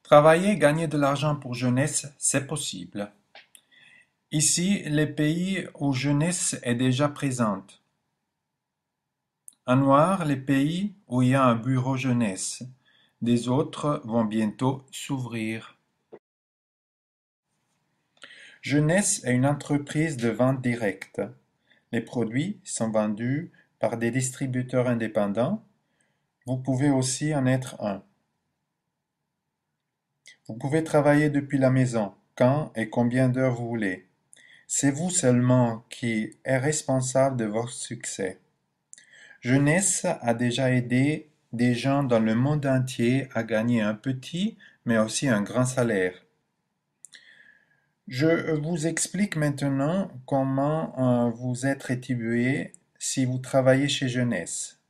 Travailler et gagner de l'argent pour jeunesse, c'est possible. Ici, les pays où jeunesse est déjà présente. En noir, les pays où il y a un bureau jeunesse. Des autres vont bientôt s'ouvrir. Jeunesse est une entreprise de vente directe. Les produits sont vendus par des distributeurs indépendants. Vous pouvez aussi en être un. Vous pouvez travailler depuis la maison, quand et combien d'heures vous voulez. C'est vous seulement qui est responsable de votre succès. Jeunesse a déjà aidé des gens dans le monde entier à gagner un petit, mais aussi un grand salaire. Je vous explique maintenant comment vous êtes rétribué si vous travaillez chez Jeunesse.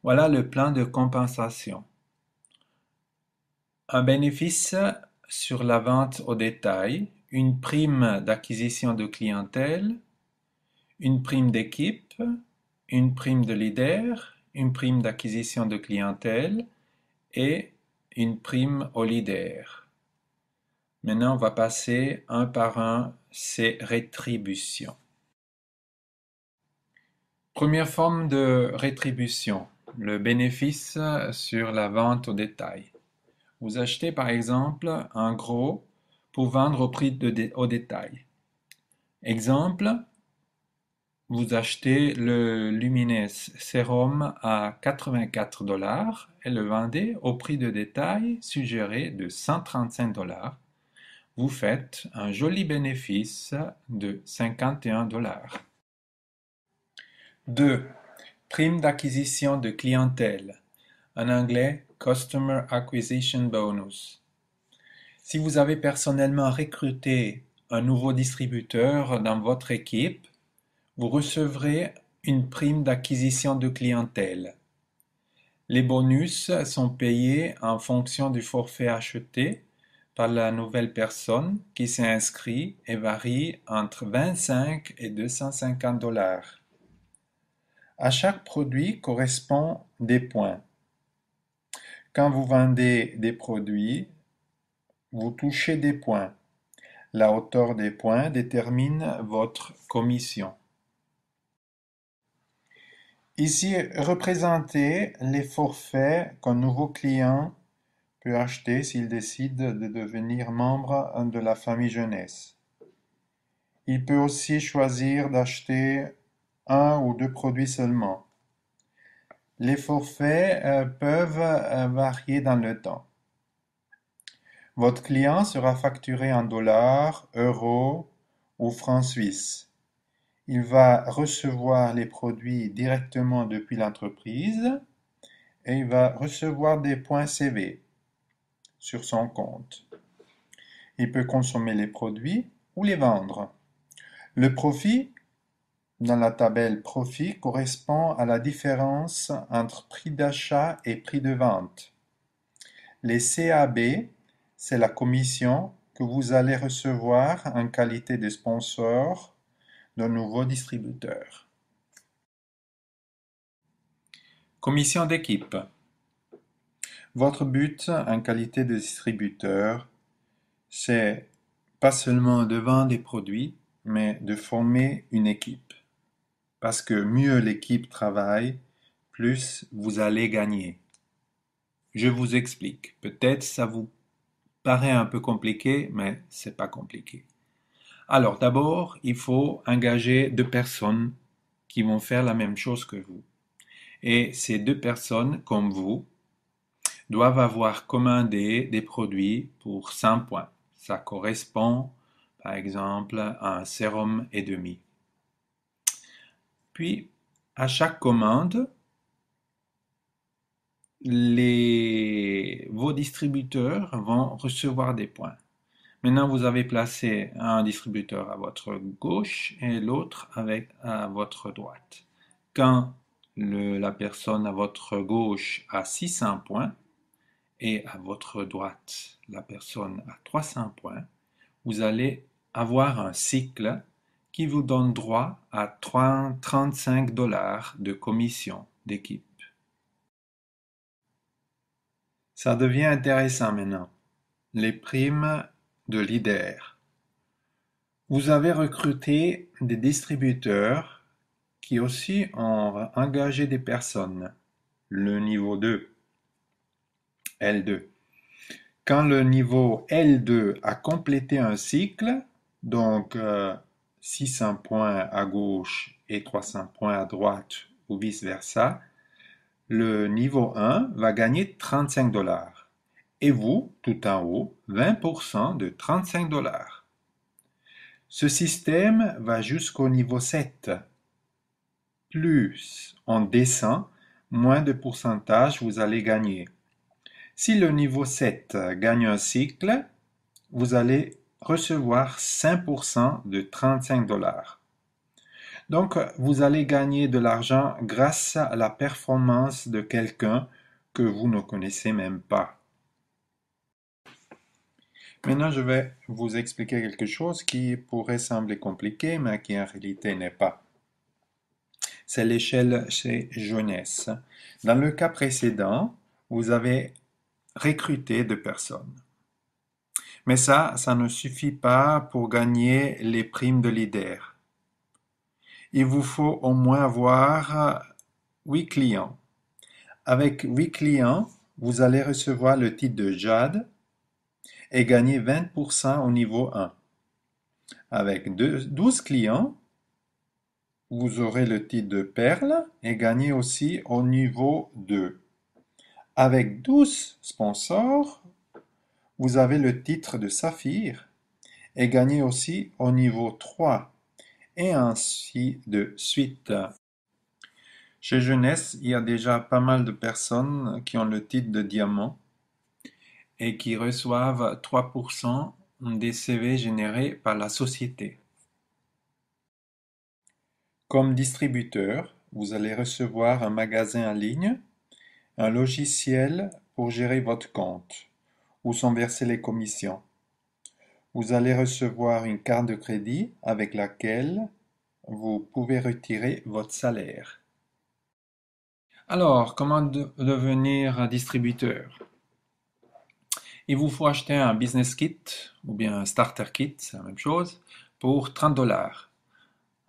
Voilà le plan de compensation. Un bénéfice sur la vente au détail, une prime d'acquisition de clientèle, une prime d'équipe, une prime de leader, une prime d'acquisition de clientèle et une prime au leader. Maintenant, on va passer un par un ces rétributions. Première forme de rétribution, le bénéfice sur la vente au détail. Vous achetez par exemple un gros pour vendre au prix au détail. Exemple, vous achetez le Lumines Sérum à 84 $ et le vendez au prix de détail suggéré de 135 $. Vous faites un joli bénéfice de 51 $. 2. Prime d'acquisition de clientèle. En anglais, Customer Acquisition Bonus. Si vous avez personnellement recruté un nouveau distributeur dans votre équipe, vous recevrez une prime d'acquisition de clientèle. Les bonus sont payés en fonction du forfait acheté par la nouvelle personne qui s'est inscrite et varie entre 25 et 250 $. À chaque produit correspond des points. Quand vous vendez des produits, vous touchez des points. La hauteur des points détermine votre commission. Ici, représentez les forfaits qu'un nouveau client peut acheter s'il décide de devenir membre de la famille jeunesse. Il peut aussi choisir d'acheter un ou deux produits seulement. Les forfaits peuvent varier dans le temps. Votre client sera facturé en dollars, euros ou francs suisses. Il va recevoir les produits directement depuis l'entreprise et il va recevoir des points CV sur son compte. Il peut consommer les produits ou les vendre. Le profit dans la tabelle profit correspond à la différence entre prix d'achat et prix de vente. Les CAB, c'est la commission que vous allez recevoir en qualité de sponsor d'un nouveau distributeur. Commission d'équipe. Votre but en qualité de distributeur, c'est pas seulement de vendre des produits, mais de former une équipe. Parce que mieux l'équipe travaille, plus vous allez gagner. Je vous explique. Peut-être ça vous paraît un peu compliqué, mais c'est pas compliqué. Alors d'abord, il faut engager 2 personnes qui vont faire la même chose que vous. Et ces 2 personnes, comme vous, doivent avoir commandé des produits pour 100 points. Ça correspond, par exemple, à un sérum et demi. Puis, à chaque commande, vos distributeurs vont recevoir des points. Maintenant, vous avez placé un distributeur à votre gauche et l'autre à votre droite. Quand la personne à votre gauche a 600 points et à votre droite la personne a 300 points, vous allez avoir un cycle qui vous donne droit à 35 $ de commission d'équipe. Ça devient intéressant maintenant. Les primes de leader. Vous avez recruté des distributeurs qui aussi ont engagé des personnes. Le niveau 2, L2. Quand le niveau L2 a complété un cycle, donc 600 points à gauche et 300 points à droite ou vice-versa, le niveau 1 va gagner 35 dollars. Et vous, tout en haut, 20% de 35 dollars. Ce système va jusqu'au niveau 7. Plus on descend, moins de pourcentage vous allez gagner. Si le niveau 7 gagne un cycle, vous allez recevoir 5% de 35 dollars. Donc, vous allez gagner de l'argent grâce à la performance de quelqu'un que vous ne connaissez même pas. Maintenant, je vais vous expliquer quelque chose qui pourrait sembler compliqué, mais qui en réalité n'est pas. C'est l'échelle chez Jeunesse. Dans le cas précédent, vous avez recruté 2 personnes. Mais ça ne suffit pas pour gagner les primes de leader. Il vous faut au moins avoir 8 clients. Avec 8 clients, vous allez recevoir le titre de Jade et gagner 20% au niveau 1. Avec 12 clients, vous aurez le titre de Perle et gagner aussi au niveau 2. Avec 12 sponsors, vous avez le titre de Saphir et gagner aussi au niveau 3. Et ainsi de suite. Chez Jeunesse, il y a déjà pas mal de personnes qui ont le titre de diamant et qui reçoivent 3% des CV générés par la société. Comme distributeur, vous allez recevoir un magasin en ligne, un logiciel pour gérer votre compte, où sont versées les commissions. Vous allez recevoir une carte de crédit avec laquelle vous pouvez retirer votre salaire. Alors, comment devenir distributeur? Il vous faut acheter un business kit ou bien un starter kit, c'est la même chose, pour 30 dollars.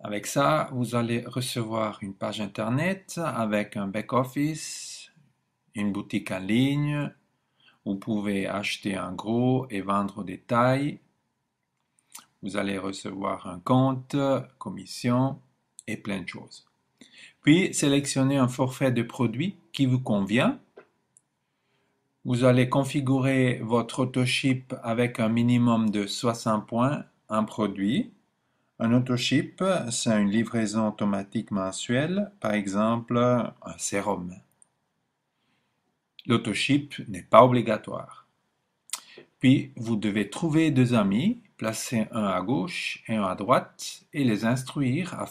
Avec ça, vous allez recevoir une page internet avec un back-office, une boutique en ligne. Vous pouvez acheter en gros et vendre au détail. Vous allez recevoir un compte, commission et plein de choses. Puis, sélectionnez un forfait de produits qui vous convient. Vous allez configurer votre autoship avec un minimum de 60 points en produit. Un autoship, c'est une livraison automatique mensuelle, par exemple un sérum. L'autoship n'est pas obligatoire. Puis, vous devez trouver 2 amis, placer un à gauche et un à droite, et les instruire à